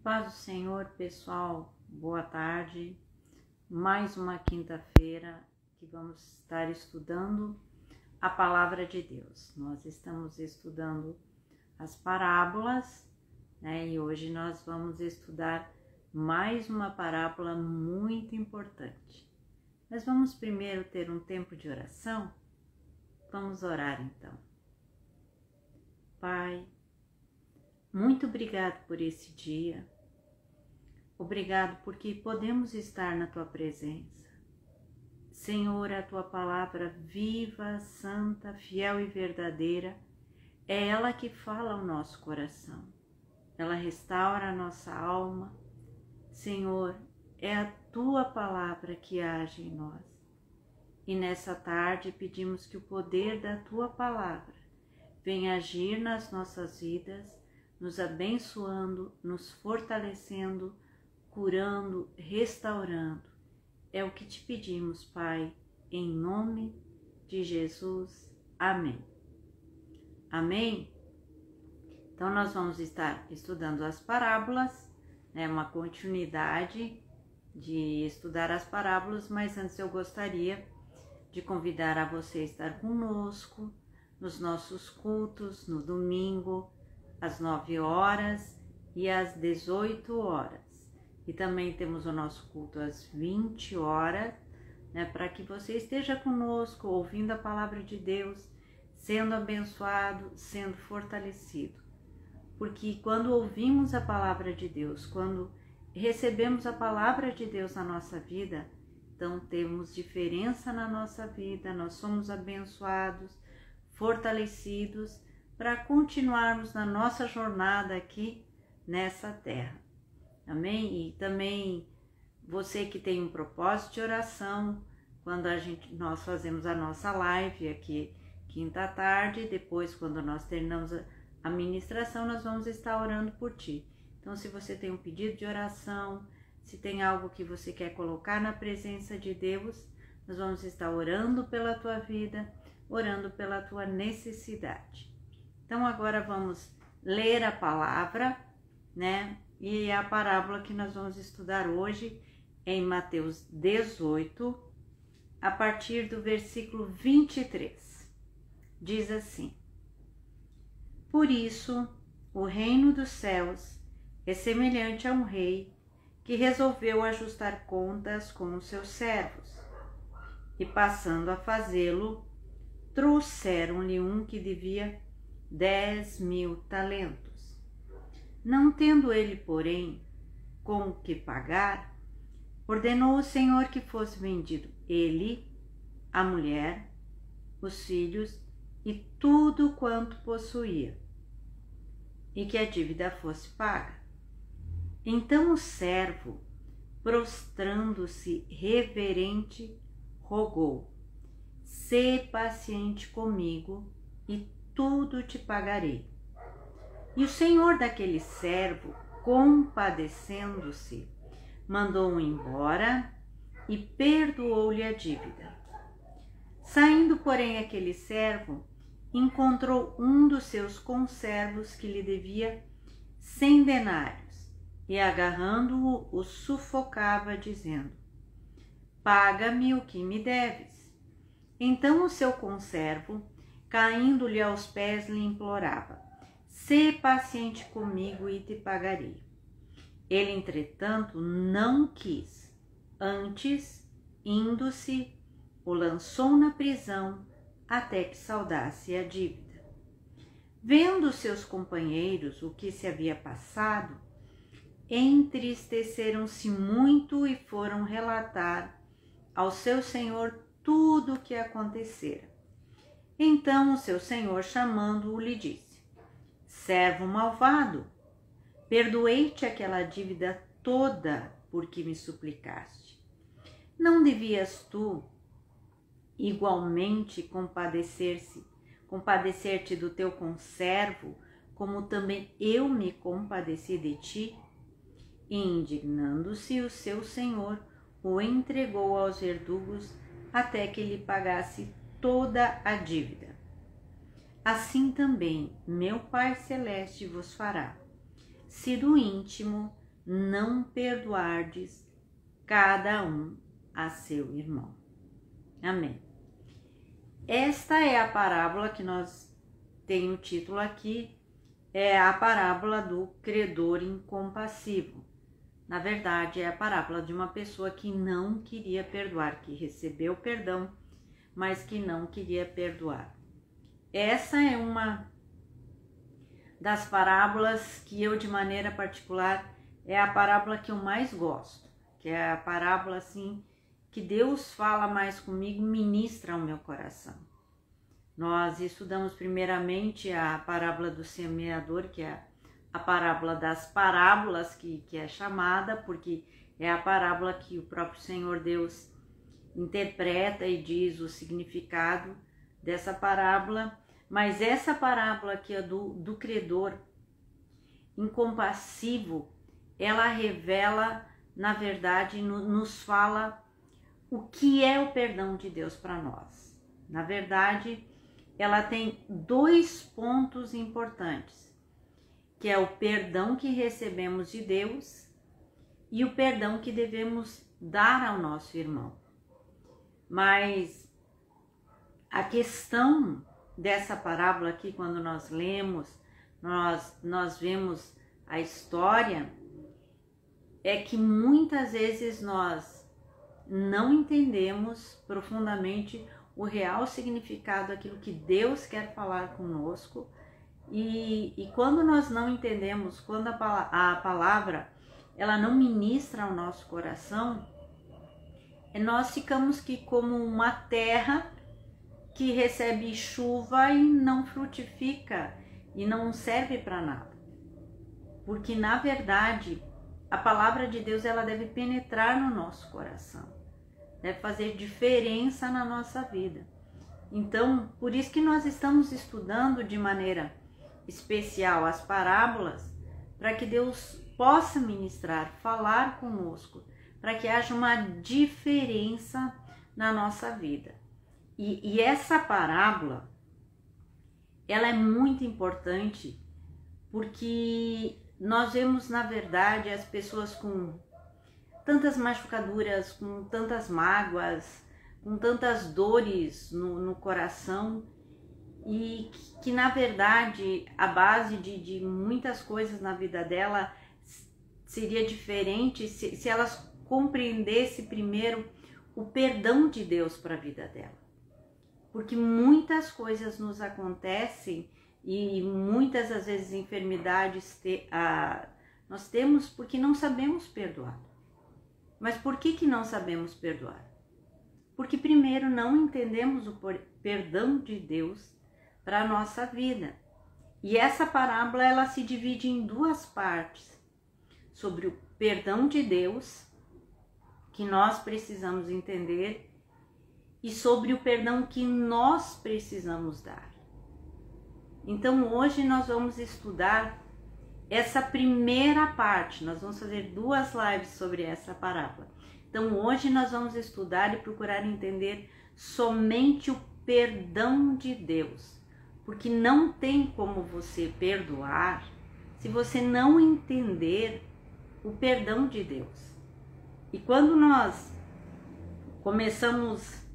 Paz do Senhor, pessoal, boa tarde. Mais uma quinta-feira que vamos estar estudando a Palavra de Deus. Nós estamos estudando as parábolas, né? E hoje nós vamos estudar mais uma parábola muito importante. Mas vamos primeiro ter um tempo de oração? Vamos orar então. Pai, muito obrigado por esse dia. Obrigado porque podemos estar na Tua presença. Senhor, a Tua palavra viva, santa, fiel e verdadeira, é ela que fala ao nosso coração. Ela restaura a nossa alma. Senhor, é a Tua palavra que age em nós. E nessa tarde pedimos que o poder da Tua palavra venha agir nas nossas vidas, nos abençoando, nos fortalecendo, curando, restaurando. É o que te pedimos, Pai, em nome de Jesus. Amém. Amém? Então, nós vamos estar estudando as parábolas, né? Uma continuidade de estudar as parábolas, mas antes eu gostaria de convidar a você a estar conosco nos nossos cultos, no domingo, às 9 horas e às 18 horas. E também temos o nosso culto às 20 horas, né, para que você esteja conosco, ouvindo a palavra de Deus, sendo abençoado, sendo fortalecido. Porque quando ouvimos a palavra de Deus, quando recebemos a palavra de Deus na nossa vida, então temos diferença na nossa vida, nós somos abençoados, fortalecidos, para continuarmos na nossa jornada aqui nessa terra. Amém? E também você que tem um propósito de oração, quando nós fazemos a nossa live aqui quinta tarde, depois quando nós terminamos a ministração, nós vamos estar orando por ti. Então, se você tem um pedido de oração, se tem algo que você quer colocar na presença de Deus, nós vamos estar orando pela tua vida, orando pela tua necessidade. Então, agora vamos ler a palavra, né? E a parábola que nós vamos estudar hoje é em Mateus 18, a partir do versículo 23. Diz assim: Por isso, o reino dos céus é semelhante a um rei que resolveu ajustar contas com os seus servos. E passando a fazê-lo, trouxeram-lhe um que devia 10.000 talentos. Não tendo ele, porém, com o que pagar, ordenou o Senhor que fosse vendido ele, a mulher, os filhos e tudo quanto possuía, e que a dívida fosse paga. Então o servo, prostrando-se reverente, rogou: Sê paciente comigo e tudo te pagarei. E o senhor daquele servo, compadecendo-se, mandou-o embora e perdoou-lhe a dívida. Saindo, porém, aquele servo, encontrou um dos seus conservos que lhe devia 100 denários, e agarrando-o, o sufocava, dizendo: Paga-me o que me deves. Então o seu conservo, caindo-lhe aos pés, lhe implorava: Sê paciente comigo e te pagarei. Ele, entretanto, não quis. Antes, indo-se, o lançou na prisão até que saudasse a dívida. Vendo seus companheiros o que se havia passado, entristeceram-se muito e foram relatar ao seu senhor tudo o que acontecera. Então o seu senhor, chamando-o, lhe disse: Servo malvado, perdoei-te aquela dívida toda porque me suplicaste. Não devias tu igualmente compadecer-te do teu conservo, como também eu me compadeci de ti? E indignando-se, o seu senhor o entregou aos verdugos até que lhe pagasse toda a dívida. Assim também meu Pai Celeste vos fará, se do íntimo não perdoardes cada um a seu irmão. Amém. Esta é a parábola que nós tem o título aqui, é a parábola do credor incompassivo. Na verdade, é a parábola de uma pessoa que não queria perdoar, que recebeu perdão, mas que não queria perdoar. Essa é uma das parábolas que eu, de maneira particular, é a parábola que eu mais gosto, que é a parábola assim que Deus fala mais comigo, ministra ao meu coração. Nós estudamos primeiramente a parábola do semeador, que é a parábola das parábolas, que é chamada, porque é a parábola que o próprio Senhor Deus interpreta e diz o significado dessa parábola. Mas essa parábola aqui é do credor incompassivo, ela revela, na verdade, nos fala o que é o perdão de Deus para nós. Na verdade, ela tem dois pontos importantes, que é o perdão que recebemos de Deus e o perdão que devemos dar ao nosso irmão. Mas a questão dessa parábola aqui, quando nós lemos, nós vemos a história, é que muitas vezes nós não entendemos profundamente o real significado daquilo que Deus quer falar conosco, e quando nós não entendemos, quando a palavra ela não ministra ao nosso coração, nós ficamos que como uma terra que recebe chuva e não frutifica e não serve para nada. Porque na verdade a palavra de Deus ela deve penetrar no nosso coração, deve fazer diferença na nossa vida. Então, por isso que nós estamos estudando de maneira especial as parábolas, para que Deus possa ministrar, falar conosco, para que haja uma diferença na nossa vida. E essa parábola, ela é muito importante, porque nós vemos, na verdade, as pessoas com tantas machucaduras, com tantas mágoas, com tantas dores no coração, e que na verdade a base de muitas coisas na vida dela seria diferente se elas compreendessem primeiro o perdão de Deus para a vida dela. Porque muitas coisas nos acontecem e muitas das vezes enfermidades nós temos porque não sabemos perdoar. Mas por que não sabemos perdoar? Porque primeiro não entendemos o perdão de Deus para a nossa vida. E essa parábola ela se divide em duas partes, sobre o perdão de Deus, que nós precisamos entender, e sobre o perdão que nós precisamos dar. Então hoje nós vamos estudar essa primeira parte, nós vamos fazer 2 lives sobre essa parábola. Então hoje nós vamos estudar e procurar entender somente o perdão de Deus, porque não tem como você perdoar se você não entender o perdão de Deus. E quando nós começamos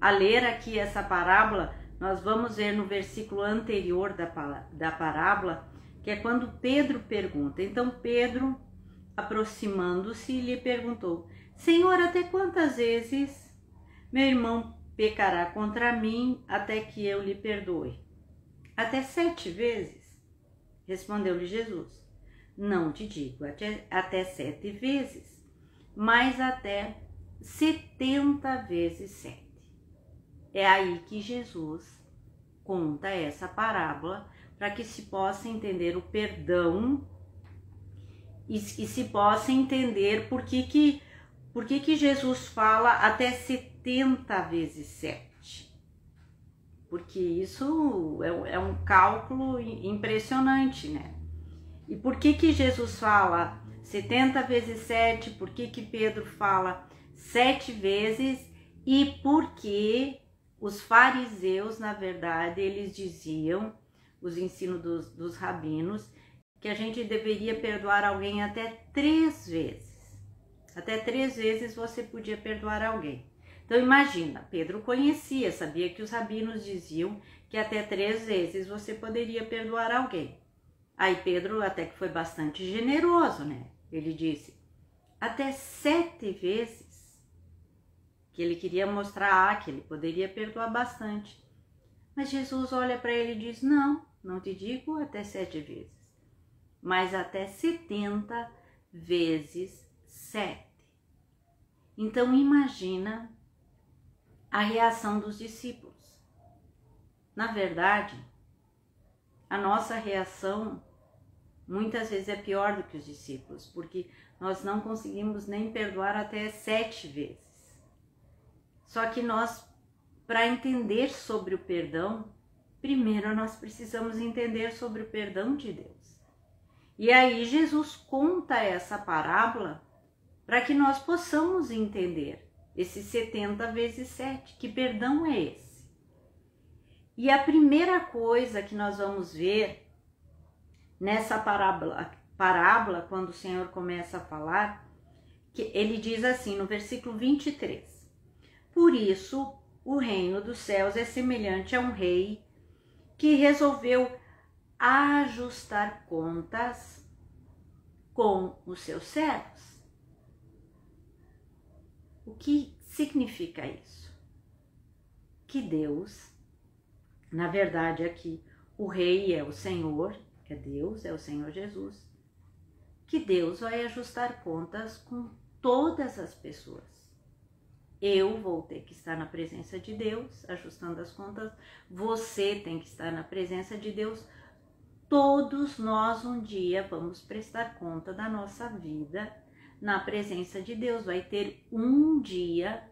a ler aqui essa parábola, nós vamos ver no versículo anterior da parábola, que é quando Pedro pergunta. Então Pedro, aproximando-se, lhe perguntou: Senhor, até quantas vezes meu irmão pecará contra mim até que eu lhe perdoe? Até 7 vezes? Respondeu-lhe Jesus: Não te digo até 7 vezes, mas até 70 vezes 7. É aí que Jesus conta essa parábola, para que se possa entender o perdão e se possa entender por que Jesus fala até 70 vezes 7. Porque isso é um cálculo impressionante, né? E por que Jesus fala 70 vezes 7? Por que Pedro fala 7 vezes? E por que os fariseus, na verdade, eles diziam, os ensinos dos rabinos, que a gente deveria perdoar alguém até 3 vezes. Até 3 vezes você podia perdoar alguém. Então imagina, Pedro conhecia, sabia que os rabinos diziam que até 3 vezes você poderia perdoar alguém. Aí Pedro até que foi bastante generoso, né? Ele disse, até 7 vezes, que ele queria mostrar que ele poderia perdoar bastante. Mas Jesus olha para ele e diz, não te digo até 7 vezes, mas até 70 vezes 7. Então imagina a reação dos discípulos. Na verdade, a nossa reação muitas vezes é pior do que os discípulos, porque nós não conseguimos nem perdoar até 7 vezes. Só que nós, para entender sobre o perdão, primeiro nós precisamos entender sobre o perdão de Deus. E aí Jesus conta essa parábola para que nós possamos entender esses 70 vezes 7, que perdão é esse? E a primeira coisa que nós vamos ver nessa parábola, quando o Senhor começa a falar, que ele diz assim no versículo 23, por isso o reino dos céus é semelhante a um rei que resolveu ajustar contas com os seus servos. O que significa isso? Que Deus, na verdade aqui, o rei é o Senhor, é Deus, é o Senhor Jesus, que Deus vai ajustar contas com todas as pessoas. Eu vou ter que estar na presença de Deus, ajustando as contas, você tem que estar na presença de Deus, todos nós um dia vamos prestar conta da nossa vida na presença de Deus. Vai ter um dia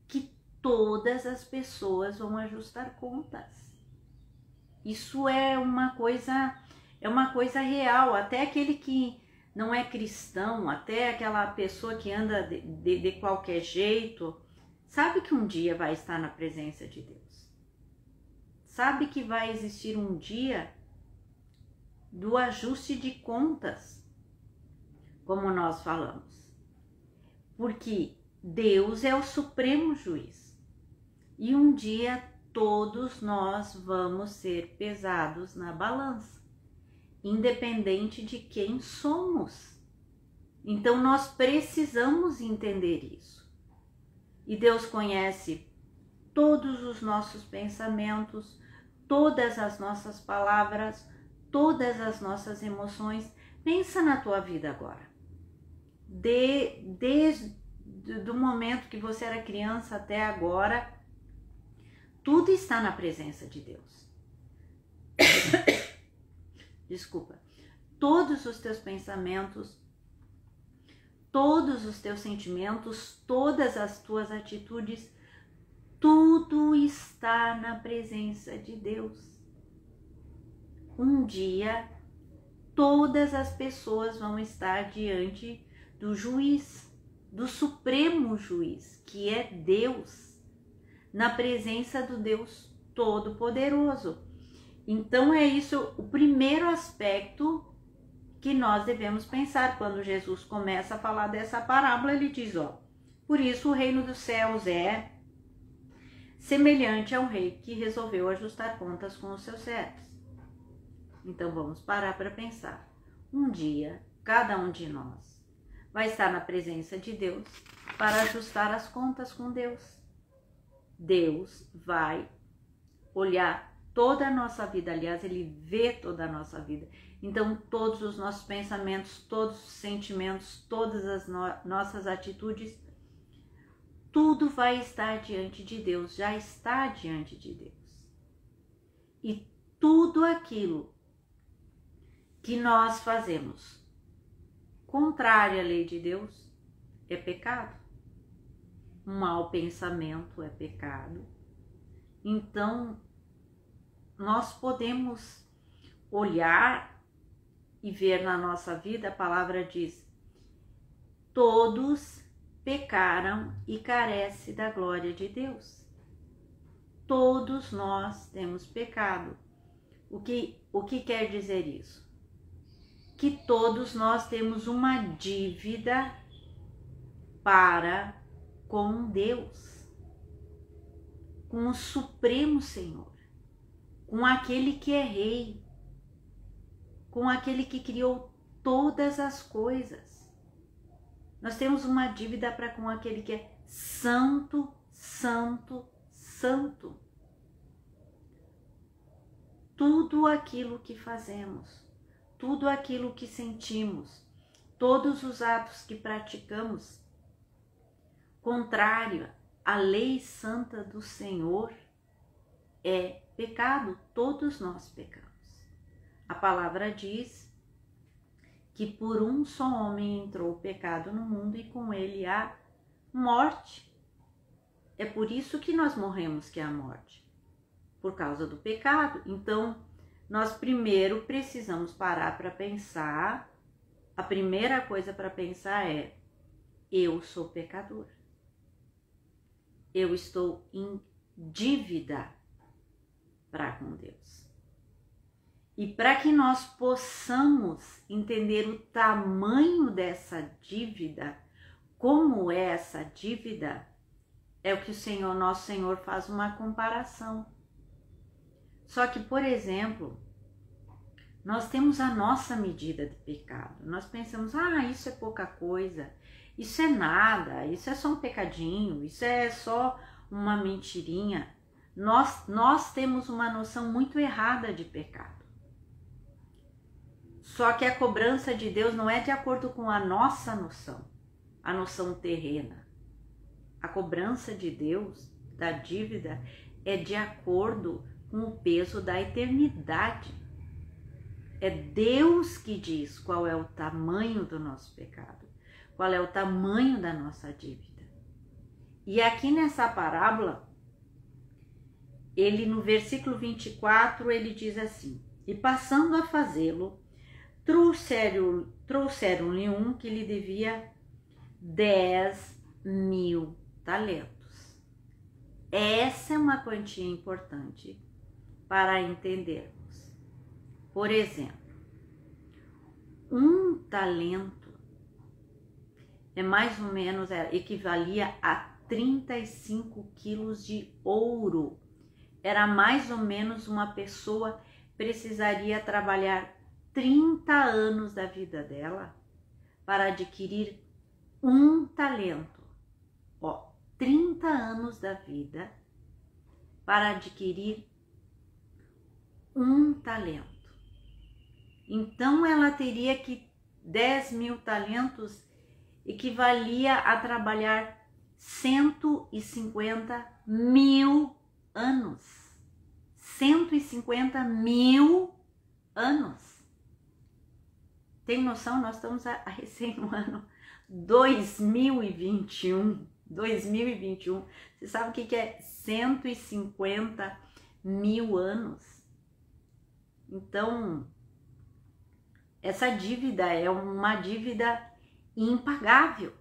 que todas as pessoas vão ajustar contas. Isso é uma coisa real. Até aquele que não é cristão, até aquela pessoa que anda de qualquer jeito, sabe que um dia vai estar na presença de Deus. Sabe que vai existir um dia do ajuste de contas, como nós falamos. Porque Deus é o supremo juiz. E um dia todos nós vamos ser pesados na balança, independente de quem somos. Então nós precisamos entender isso. E Deus conhece todos os nossos pensamentos, todas as nossas palavras, todas as nossas emoções. Pensa na tua vida agora. Desde o momento que você era criança até agora, tudo está na presença de Deus. Desculpa. Todos os teus pensamentos, todos os teus sentimentos, todas as tuas atitudes, tudo está na presença de Deus. Um dia, todas as pessoas vão estar diante do juiz, do supremo juiz, que é Deus, na presença do Deus Todo-Poderoso. Então é isso o primeiro aspecto que nós devemos pensar. Quando Jesus começa a falar dessa parábola, ele diz, por isso o reino dos céus é semelhante a um rei que resolveu ajustar contas com os seus servos. Então vamos parar para pensar. Um dia, cada um de nós vai estar na presença de Deus para ajustar as contas com Deus. Deus vai olhar toda a nossa vida, aliás, Ele vê toda a nossa vida. Então, todos os nossos pensamentos, todos os sentimentos, todas as nossas atitudes, tudo vai estar diante de Deus, já está diante de Deus. E tudo aquilo que nós fazemos contrário à lei de Deus é pecado. Um mau pensamento é pecado. Então, nós podemos olhar e ver na nossa vida, a palavra diz, todos pecaram e carecem da glória de Deus. Todos nós temos pecado. O que quer dizer isso? que todos nós temos uma dívida para com Deus, com o Supremo Senhor, com aquele que é Rei, com aquele que criou todas as coisas. Nós temos uma dívida para com aquele que é santo, santo, santo. Tudo aquilo que fazemos, tudo aquilo que sentimos, todos os atos que praticamos, contrário à lei santa do Senhor, é pecado. Todos nós pecamos. A palavra diz que por um só homem entrou o pecado no mundo e com ele a morte. É por isso que nós morremos, que é a morte, por causa do pecado. Então, nós primeiro precisamos parar para pensar. A primeira coisa para pensar é: eu sou pecador. Eu estou em dívida para com Deus. E para que nós possamos entender o tamanho dessa dívida, como é essa dívida, é o que o Senhor, nosso Senhor, faz uma comparação. Só que, por exemplo, nós temos a nossa medida de pecado. Nós pensamos, isso é pouca coisa, isso é nada, isso é só um pecadinho, isso é só uma mentirinha. Nós temos uma noção muito errada de pecado. Só que a cobrança de Deus não é de acordo com a nossa noção, a noção terrena. A cobrança de Deus, da dívida, é de acordo com o peso da eternidade. É Deus que diz qual é o tamanho do nosso pecado, qual é o tamanho da nossa dívida. E aqui nessa parábola, ele no versículo 24, ele diz assim: e passando a fazê-lo, trouxeram-lhe um que lhe devia 10.000 talentos. Essa é uma quantia importante para entendermos. Por exemplo, um talento é mais ou menos, equivalia a 35 quilos de ouro. Era mais ou menos uma pessoa precisaria trabalhar 30 anos da vida dela para adquirir um talento. 30 anos da vida para adquirir um talento. Então ela teria que 10.000 talentos equivalia a trabalhar 150.000 anos. 150.000 anos. Tem noção? Nós estamos a recém no ano 2021. 2021. Você sabe o que é 150.000 anos? Então, essa dívida é uma dívida impagável.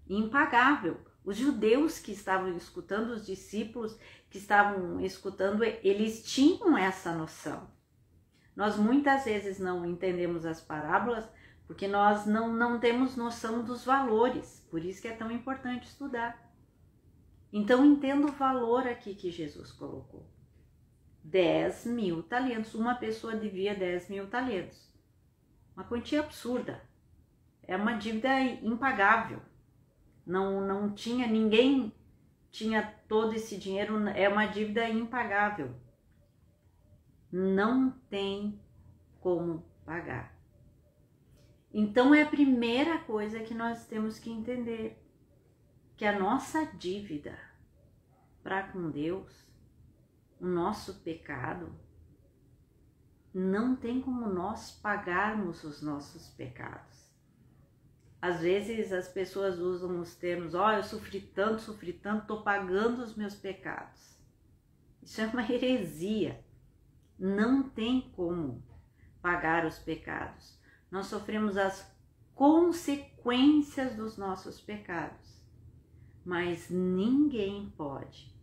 Impagável. Os judeus que estavam escutando, os discípulos que estavam escutando, eles tinham essa noção. Nós muitas vezes não entendemos as parábolas porque nós não temos noção dos valores. Por isso que é tão importante estudar. Então entenda o valor aqui que Jesus colocou. 10.000 talentos. Uma pessoa devia 10.000 talentos. Uma quantia absurda. É uma dívida impagável. Não tinha, ninguém tinha todo esse dinheiro, é uma dívida impagável. Não tem como pagar. Então é a primeira coisa que nós temos que entender, que a nossa dívida para com Deus, o nosso pecado, não tem como nós pagarmos os nossos pecados. Às vezes as pessoas usam os termos, eu sofri tanto, tô pagando os meus pecados. Isso é uma heresia. Não tem como pagar os pecados. Nós sofremos as consequências dos nossos pecados. Mas ninguém pode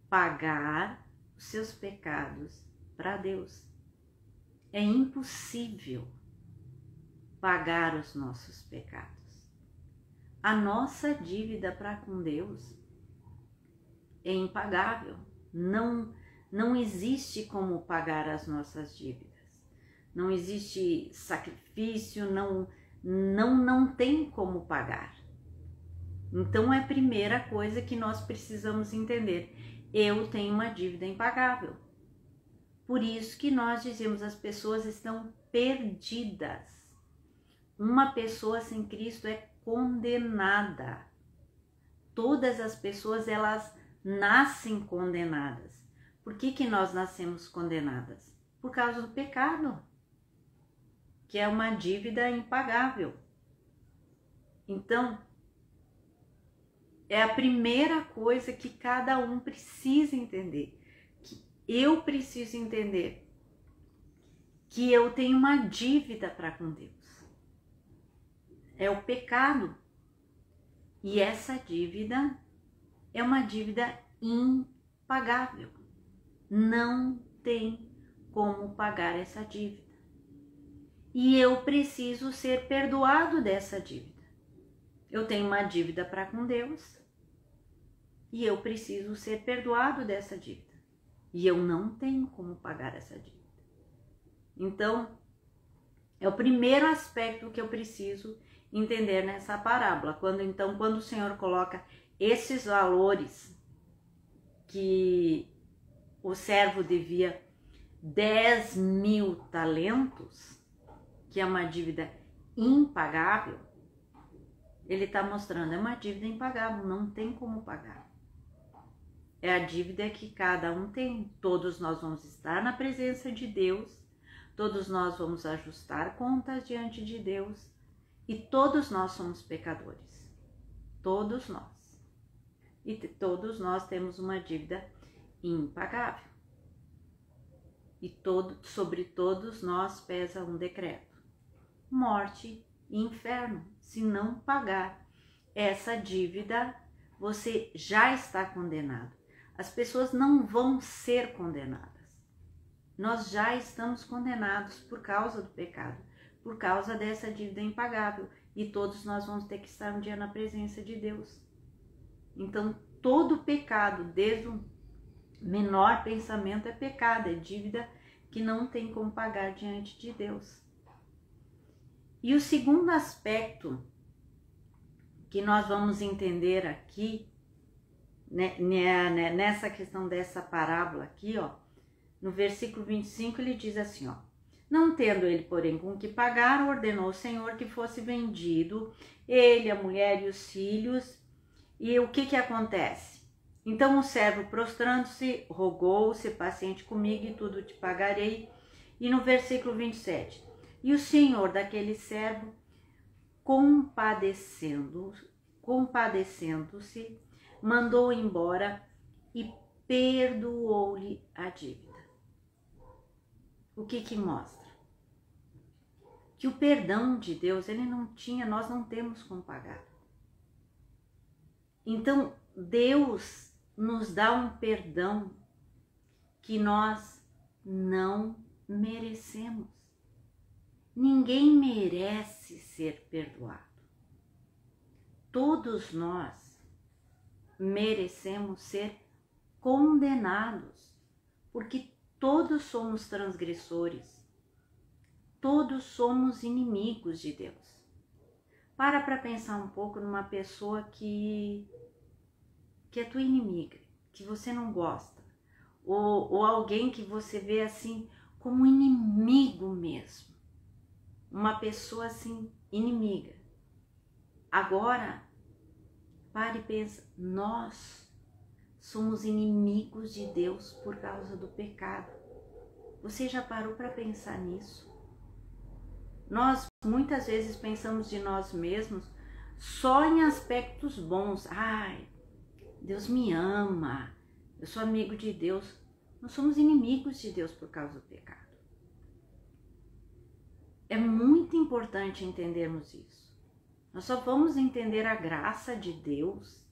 pagar os seus pecados para Deus. É impossível. pagar os nossos pecados. A nossa dívida para com Deus é impagável. Não existe como pagar as nossas dívidas. Não existe sacrifício, não tem como pagar. Então é a primeira coisa que nós precisamos entender. Eu tenho uma dívida impagável. Por isso que nós dizemos, as pessoas estão perdidas. Uma pessoa sem Cristo é condenada. Todas as pessoas, elas nascem condenadas. Por que nós nascemos condenadas? Por causa do pecado, que é uma dívida impagável. Então, é a primeira coisa que cada um precisa entender. Que eu preciso entender que eu tenho uma dívida para com Deus. É o pecado. E essa dívida é uma dívida impagável. Não tem como pagar essa dívida. E eu preciso ser perdoado dessa dívida. Eu tenho uma dívida para com Deus e eu preciso ser perdoado dessa dívida. E eu não tenho como pagar essa dívida. Então, é o primeiro aspecto que eu preciso entender nessa parábola. Quando o Senhor coloca esses valores, que o servo devia 10.000 talentos, que é uma dívida impagável, ele está mostrando, é uma dívida impagável, não tem como pagar. É a dívida que cada um tem. Todos nós vamos estar na presença de Deus, todos nós vamos ajustar contas diante de Deus e todos nós somos pecadores. Todos nós. E todos nós temos uma dívida impagável. E sobre todos nós pesa um decreto: morte e inferno. Se não pagar essa dívida, você já está condenado. As pessoas não vão ser condenadas. Nós já estamos condenados por causa do pecado, por causa dessa dívida impagável. E todos nós vamos ter que estar um dia na presença de Deus. Então, todo pecado, desde o menor pensamento, é pecado, é dívida que não tem como pagar diante de Deus. E o segundo aspecto que nós vamos entender aqui, nessa questão dessa parábola aqui, ó, no versículo 25, ele diz assim, ó: não tendo ele, porém, com que pagar, ordenou o Senhor que fosse vendido, ele, a mulher e os filhos. E o que acontece? Então o servo, prostrando-se, rogou: se paciente comigo e tudo te pagarei. E no versículo 27, e o Senhor daquele servo, compadecendo-se, mandou embora e perdoou-lhe a dívida. O que mostra? Que o perdão de Deus, ele não tinha, nós não temos como pagar. Então, Deus nos dá um perdão que nós não merecemos. Ninguém merece ser perdoado. Todos nós merecemos ser condenados, porque todos somos transgressores, todos somos inimigos de Deus. Para pensar um pouco numa pessoa que é tua inimiga, que você não gosta, ou alguém que você vê assim como inimigo mesmo, uma pessoa assim inimiga. Agora, pare e pensa, nós somos inimigos de Deus por causa do pecado. Você já parou para pensar nisso? Nós muitas vezes pensamos de nós mesmos só em aspectos bons. Ai, Deus me ama, eu sou amigo de Deus. Nós somos inimigos de Deus por causa do pecado. É muito importante entendermos isso. Nós só vamos entender a graça de Deus,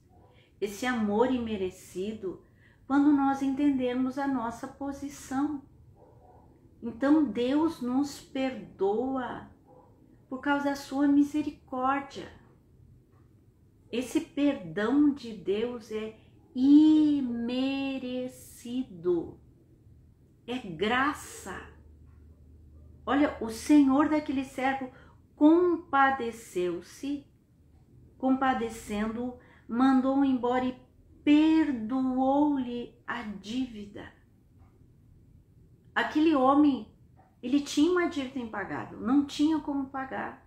esse amor imerecido, quando nós entendermos a nossa posição. Então Deus nos perdoa por causa da sua misericórdia. Esse perdão de Deus é imerecido, é graça. Olha, o Senhor daquele servo compadeceu-se, compadecendo, mandou embora e perdoou-lhe a dívida. Aquele homem, ele tinha uma dívida impagável, não tinha como pagar.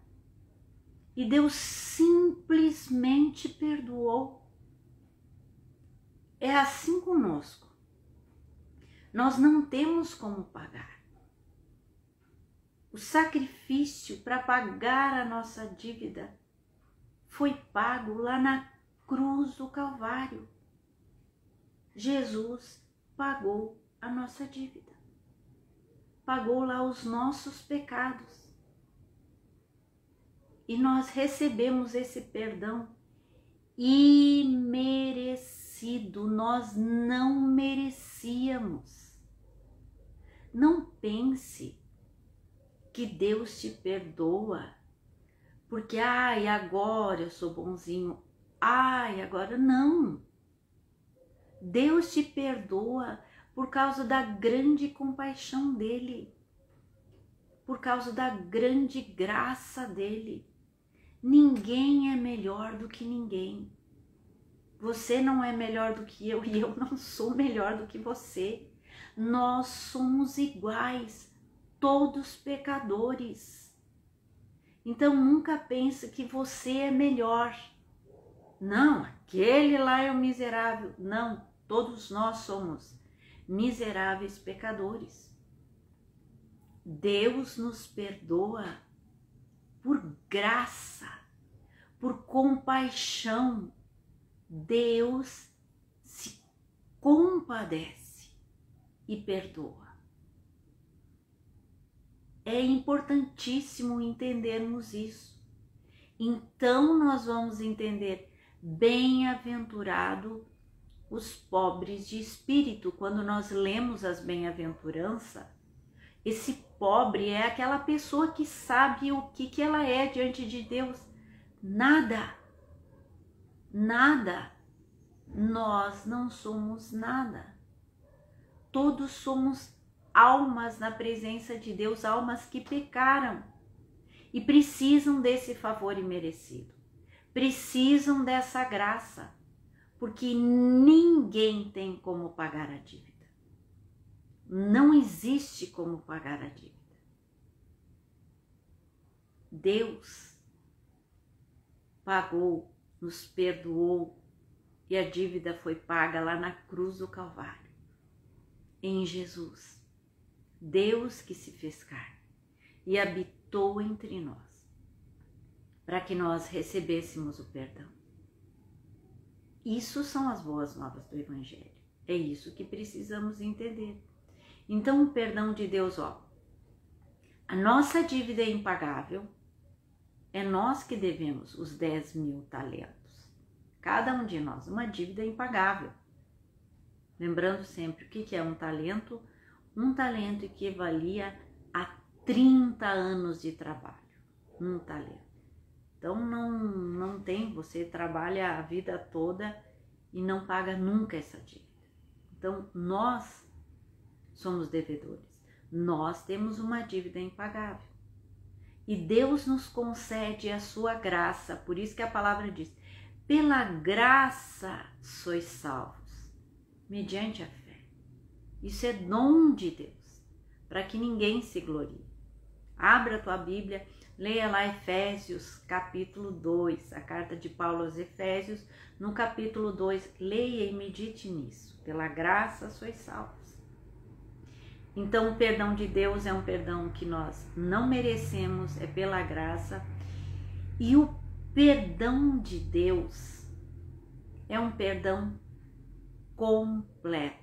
E Deus simplesmente perdoou. É assim conosco. Nós não temos como pagar. O sacrifício para pagar a nossa dívida foi pago lá na cruz do Calvário. Jesus pagou a nossa dívida. Pagou lá os nossos pecados. E nós recebemos esse perdão imerecido. Nós não merecíamos. Não pense que Deus te perdoa porque, ai, agora eu sou bonzinho. Ai, agora não. Deus te perdoa por causa da grande compaixão dele, por causa da grande graça dele. Ninguém é melhor do que ninguém. Você não é melhor do que eu e eu não sou melhor do que você. Nós somos iguais, todos pecadores. Então nunca pense que você é melhor. Não, aquele lá é o miserável. Não, todos nós somos miseráveis pecadores. Deus nos perdoa por graça, por compaixão. Deus se compadece e perdoa. É importantíssimo entendermos isso. Então nós vamos entender: bem-aventurado os pobres de espírito. Quando nós lemos as bem-aventuranças, esse pobre é aquela pessoa que sabe o que ela é diante de Deus. Nada. Nada. Nós não somos nada. Todos somos almas na presença de Deus, almas que pecaram e precisam desse favor imerecido. Precisam dessa graça, porque ninguém tem como pagar a dívida. Não existe como pagar a dívida. Deus pagou, nos perdoou e a dívida foi paga lá na cruz do Calvário, em Jesus. Deus que se fez carne e habitou entre nós, para que nós recebêssemos o perdão. Isso são as boas novas do Evangelho. É isso que precisamos entender. Então, o perdão de Deus, a nossa dívida é impagável, é nós que devemos os 10.000 talentos. Cada um de nós, uma dívida impagável. Lembrando sempre, o que é um talento? Um talento equivalia a 30 anos de trabalho. Um talento. Então, não tem, você trabalha a vida toda e não paga nunca essa dívida. Então, nós somos devedores. Nós temos uma dívida impagável. E Deus nos concede a sua graça. Por isso que a palavra diz: pela graça sois salvos, mediante a fé. Isso é dom de Deus, para que ninguém se glorie. Abra a tua Bíblia, leia lá Efésios capítulo 2, a carta de Paulo aos Efésios, no capítulo 2, leia e medite nisso. Pela graça sois salvos. Então, o perdão de Deus é um perdão que nós não merecemos, é pela graça. E o perdão de Deus é um perdão completo.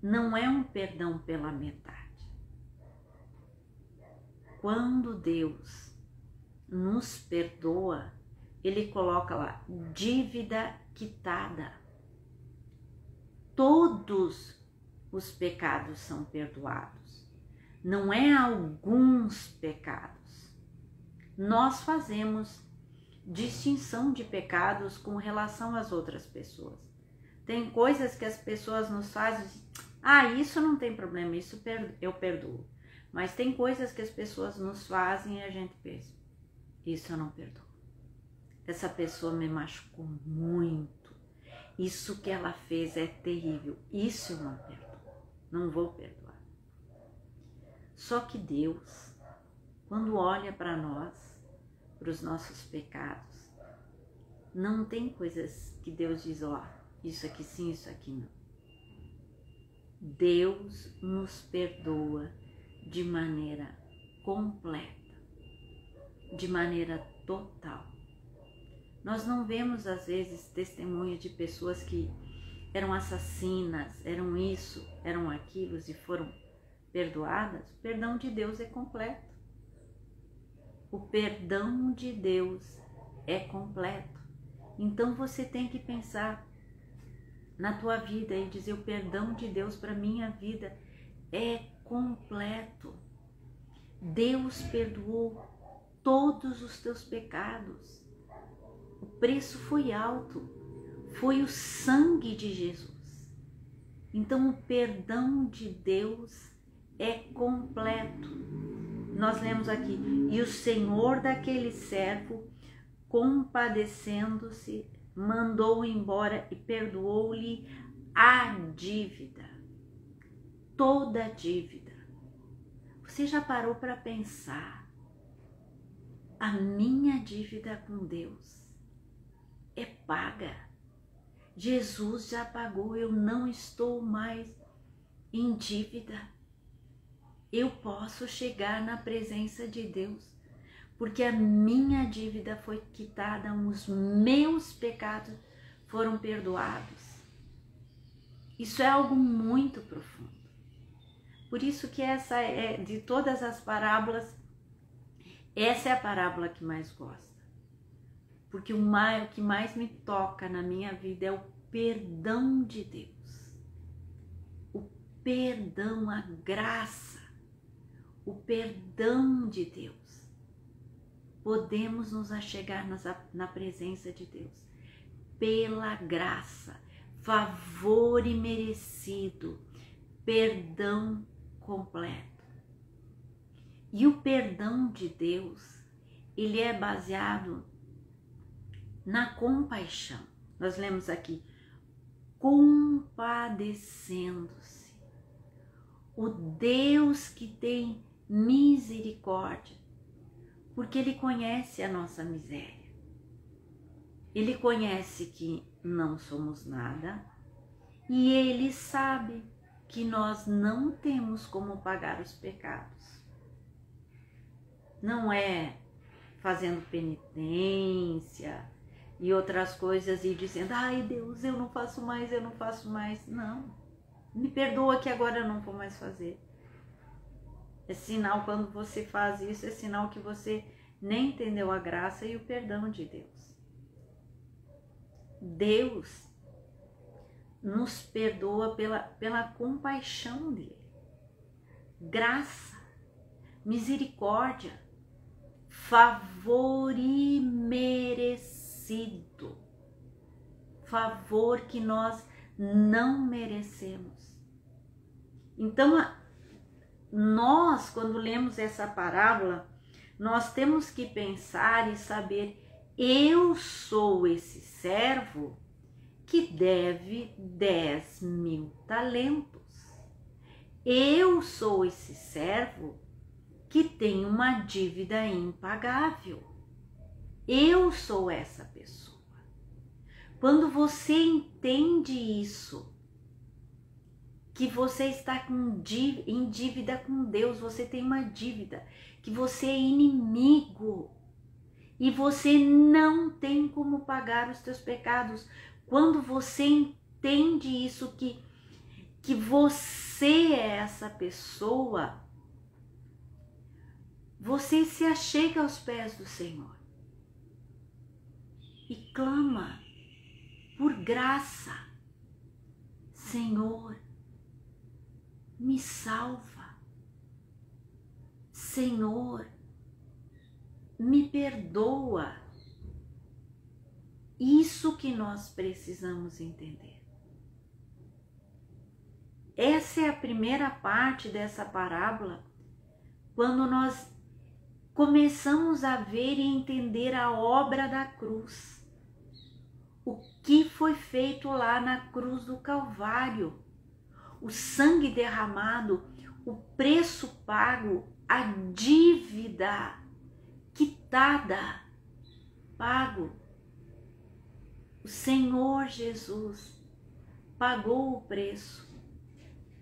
Não é um perdão pela metade. Quando Deus nos perdoa, Ele coloca lá, dívida quitada. Todos os pecados são perdoados. Não é alguns pecados. nós fazemos distinção de pecados com relação às outras pessoas. Tem coisas que as pessoas nos fazem, isso não tem problema, isso eu perdoo. Mas tem coisas que as pessoas nos fazem e a gente pensa, isso eu não perdoo. Essa pessoa me machucou muito, isso que ela fez é terrível, isso eu não perdoo, não vou perdoar. Só que Deus, quando olha para nós, para os nossos pecados, não tem coisas que Deus diz, isso aqui sim, isso aqui não. Deus nos perdoa de maneira completa, de maneira total. Nós não vemos às vezes testemunhos de pessoas que eram assassinas, eram isso, eram aquilo e foram perdoadas. O perdão de Deus é completo. O perdão de Deus é completo. Então você tem que pensar na tua vida e dizer, o perdão de Deus para minha vida é completo. Deus perdoou todos os teus pecados. O preço foi alto, foi o sangue de Jesus. Então o perdão de Deus é completo. Nós lemos aqui, e o Senhor daquele servo, compadecendo-se, mandou embora e perdoou-lhe a dívida, toda a dívida. Você já parou para pensar? A minha dívida com Deus é paga. Jesus já pagou, eu não estou mais em dívida. Eu posso chegar na presença de Deus, porque a minha dívida foi quitada, os meus pecados foram perdoados. Isso é algo muito profundo. Por isso que essa é, de todas as parábolas, essa é a parábola que mais gosto. Porque o que mais me toca na minha vida é o perdão de Deus. O perdão, a graça, o perdão de Deus. Podemos nos achegar na presença de Deus pela graça, favor imerecido, perdão completo. E o perdão de Deus, ele é baseado na compaixão. Nós lemos aqui, compadecendo-se. O Deus que tem misericórdia, porque Ele conhece a nossa miséria. Ele conhece que não somos nada e Ele sabe que nós não temos como pagar os pecados. Não é fazendo penitência e outras coisas e dizendo, ai Deus, eu não faço mais, eu não faço mais. Não, me perdoa que agora eu não vou mais fazer. É sinal, quando você faz isso, é sinal que você nem entendeu a graça e o perdão de Deus. Deus nos perdoa pela compaixão dele. Graça, misericórdia, favor imerecido. Favor que nós não merecemos. Então, nós, quando lemos essa parábola, nós temos que pensar e saber, eu sou esse servo que deve 10.000 talentos. Eu sou esse servo que tem uma dívida impagável. Eu sou essa pessoa. Quando você entende isso, que você está em dívida com Deus, você tem uma dívida, que você é inimigo e você não tem como pagar os teus pecados. Quando você entende isso, que você é essa pessoa, você se achega aos pés do Senhor e clama por graça. Senhor, me salva. Senhor, me perdoa. Isso que nós precisamos entender. Essa é a primeira parte dessa parábola, quando nós começamos a ver e entender a obra da cruz. O que foi feito lá na cruz do Calvário. O sangue derramado, o preço pago, a dívida quitada, pago. O Senhor Jesus pagou o preço.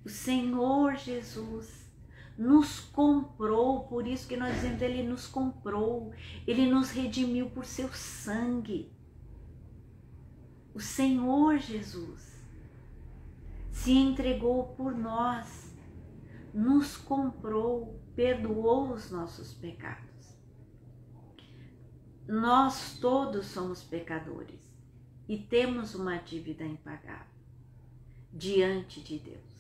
O Senhor Jesus nos comprou, por isso que nós dizemos, Ele nos comprou, Ele nos redimiu por seu sangue. O Senhor Jesus se entregou por nós, nos comprou, perdoou os nossos pecados. Nós todos somos pecadores e temos uma dívida impagável diante de Deus.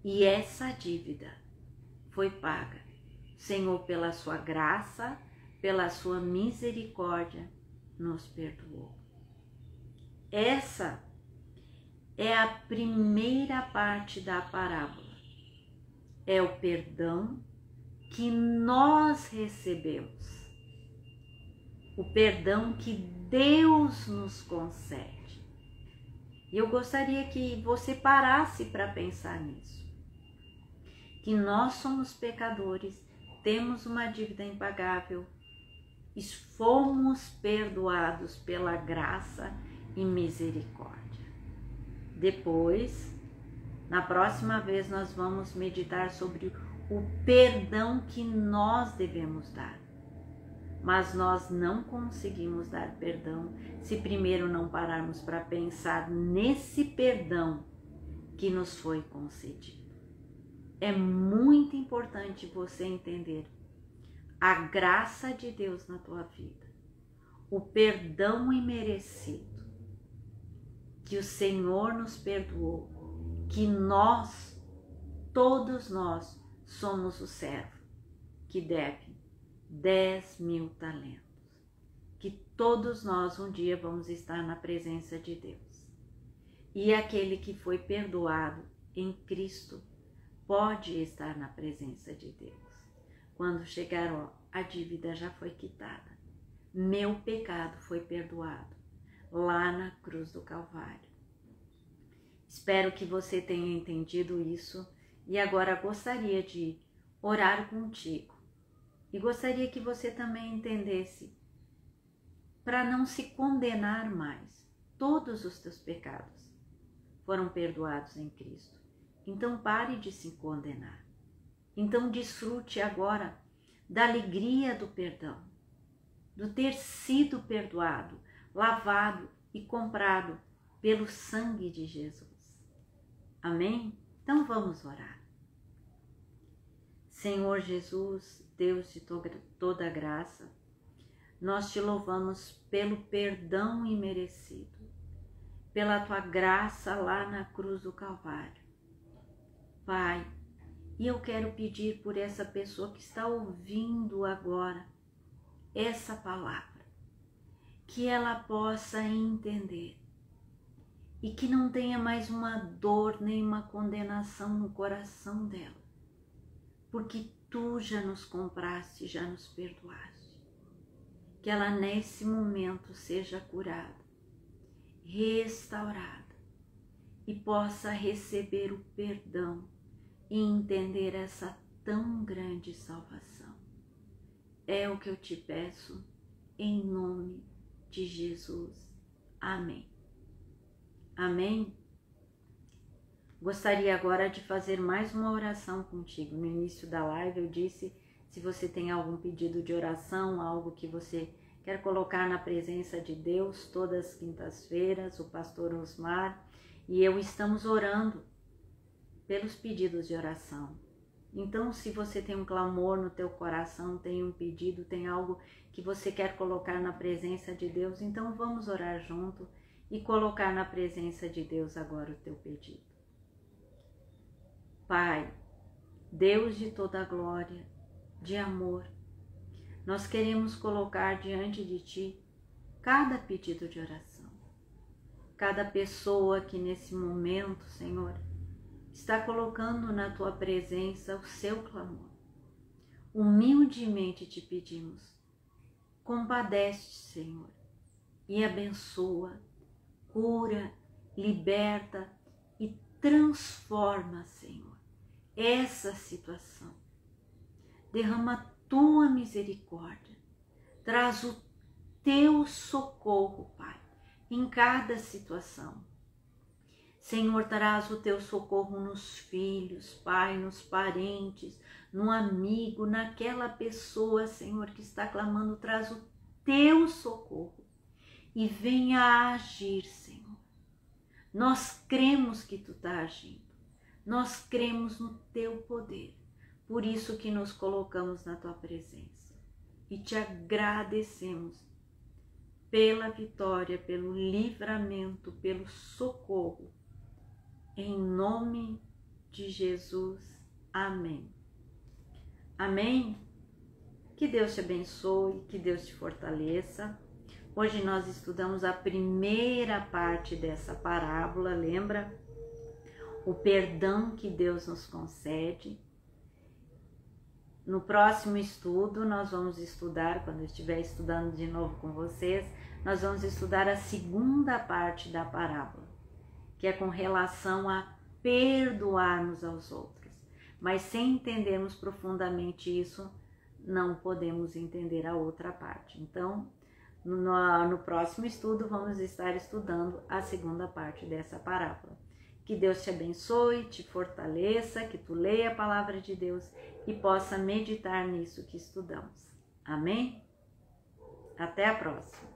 E essa dívida foi paga, Senhor, pela sua graça, pela sua misericórdia, nos perdoou. Essa é a primeira parte da parábola. É o perdão que nós recebemos. O perdão que Deus nos concede. E eu gostaria que você parasse para pensar nisso. Que nós somos pecadores, temos uma dívida impagável e fomos perdoados pela graça e misericórdia. Depois, na próxima vez, nós vamos meditar sobre o perdão que nós devemos dar. Mas nós não conseguimos dar perdão se primeiro não pararmos para pensar nesse perdão que nos foi concedido. É muito importante você entender a graça de Deus na tua vida, o perdão imerecido, que o Senhor nos perdoou, que nós, todos nós, somos o servo que deve 10.000 talentos, que todos nós um dia vamos estar na presença de Deus. E aquele que foi perdoado em Cristo pode estar na presença de Deus. Quando chegar, a dívida já foi quitada. Meu pecado foi perdoado lá na cruz do Calvário. Espero que você tenha entendido isso e agora gostaria de orar contigo. E gostaria que você também entendesse, para não se condenar mais. Todos os teus pecados foram perdoados em Cristo. Então pare de se condenar. Então desfrute agora da alegria do perdão, do ter sido perdoado, lavado e comprado pelo sangue de Jesus. Amém? Então vamos orar. Senhor Jesus, Deus de toda graça, nós te louvamos pelo perdão imerecido, pela tua graça lá na cruz do Calvário. Pai, e eu quero pedir por essa pessoa que está ouvindo agora essa palavra, que ela possa entender e que não tenha mais uma dor nem uma condenação no coração dela, porque tu já nos compraste, já nos perdoaste. Que ela nesse momento seja curada, restaurada e possa receber o perdão e entender essa tão grande salvação. É o que eu te peço, em nome de Jesus. Amém. Amém? Gostaria agora de fazer mais uma oração contigo. No início da live eu disse, se você tem algum pedido de oração, algo que você quer colocar na presença de Deus, todas as quintas-feiras, o pastor Osmar e eu estamos orando pelos pedidos de oração. Então, se você tem um clamor no teu coração, tem um pedido, tem algo que você quer colocar na presença de Deus, então vamos orar junto e colocar na presença de Deus agora o teu pedido. Pai, Deus de toda glória, de amor, nós queremos colocar diante de Ti cada pedido de oração, cada pessoa que nesse momento, Senhor, está colocando na Tua presença o seu clamor. Humildemente te pedimos, compadece, Senhor, e abençoa, cura, liberta e transforma, Senhor, essa situação. Derrama Tua misericórdia, traz o Teu socorro, Pai, em cada situação. Senhor, traz o Teu socorro nos filhos, Pai, nos parentes, no amigo, naquela pessoa, Senhor, que está clamando, traz o Teu socorro e venha agir, Senhor. Nós cremos que Tu está agindo, nós cremos no Teu poder, por isso que nos colocamos na Tua presença e Te agradecemos pela vitória, pelo livramento, pelo socorro. Em nome de Jesus. Amém. Amém? Que Deus te abençoe, que Deus te fortaleça. Hoje nós estudamos a primeira parte dessa parábola, lembra? O perdão que Deus nos concede. No próximo estudo, nós vamos estudar, quando eu estiver estudando de novo com vocês, nós vamos estudar a segunda parte da parábola, que é com relação a perdoarmos aos outros. Mas sem entendermos profundamente isso, não podemos entender a outra parte. Então, no próximo estudo, vamos estar estudando a segunda parte dessa parábola. Que Deus te abençoe, te fortaleça, que tu leia a palavra de Deus e possa meditar nisso que estudamos. Amém? Até a próxima!